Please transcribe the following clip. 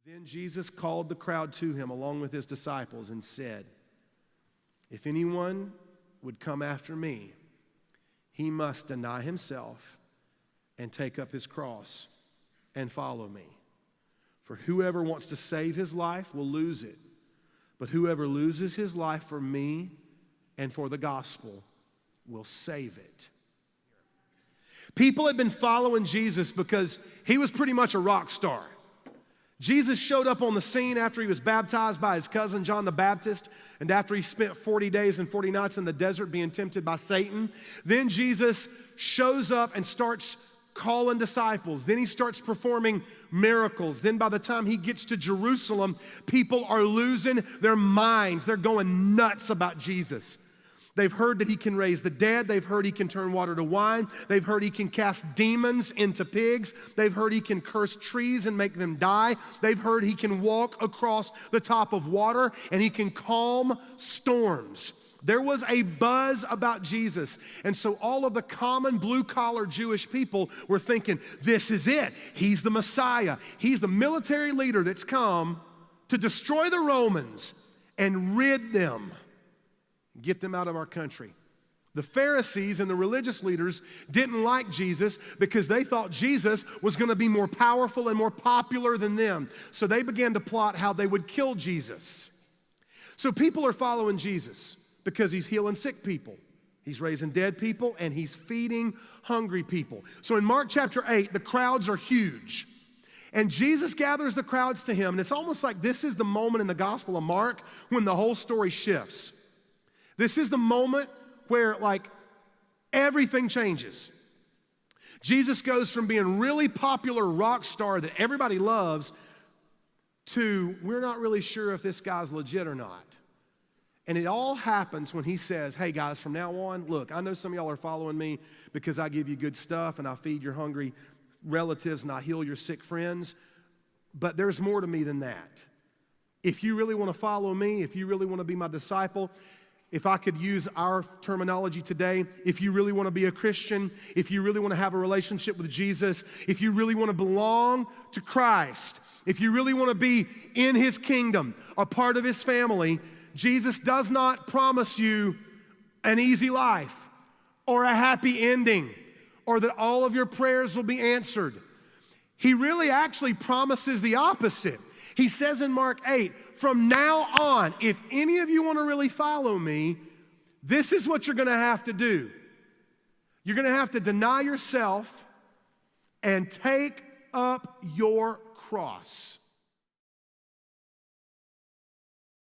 Then Jesus called the crowd to him along with his disciples and said, "If anyone would come after me, he must deny himself and take up his cross and follow me. For whoever wants to save his life will lose it, but whoever loses his life for me and for the gospel will save it." People had been following Jesus because he was pretty much a rock star. Jesus showed up on the scene after he was baptized by his cousin John the Baptist, and after he spent 40 days and 40 nights in the desert being tempted by Satan. Then Jesus shows up and starts calling disciples. Then he starts performing miracles. Then by the time he gets to Jerusalem, people are losing their minds. They're going nuts about Jesus. They've heard that he can raise the dead. They've heard he can turn water to wine. They've heard he can cast demons into pigs. They've heard he can curse trees and make them die. They've heard he can walk across the top of water and he can calm storms. There was a buzz about Jesus. And so all of the common blue-collar Jewish people were thinking, this is it. He's the Messiah. He's the military leader that's come to destroy the Romans and rid them. Get them out of our country. The Pharisees and the religious leaders didn't like Jesus because they thought Jesus was going to be more powerful and more popular than them. So they began to plot how they would kill Jesus. So people are following Jesus because he's healing sick people, he's raising dead people, and he's feeding hungry people. So in Mark chapter 8, the crowds are huge. And Jesus gathers the crowds to him. And it's almost like this is the moment in the Gospel of Mark when the whole story shifts. This is the moment where, like, everything changes. Jesus goes from being really popular rock star that everybody loves to, we're not really sure if this guy's legit or not. And it all happens when he says, hey guys, from now on, look, I know some of y'all are following me because I give you good stuff and I feed your hungry relatives and I heal your sick friends, but there's more to me than that. If you really want to follow me, if you really want to be my disciple, if I could use our terminology today, if you really want to be a Christian, if you really want to have a relationship with Jesus, if you really want to belong to Christ, if you really want to be in his kingdom, a part of his family, Jesus does not promise you an easy life or a happy ending or that all of your prayers will be answered. He really actually promises the opposite. He says in Mark 8, from now on, if any of you want to really follow me, this is what you're going to have to do. You're going to have to deny yourself and take up your cross.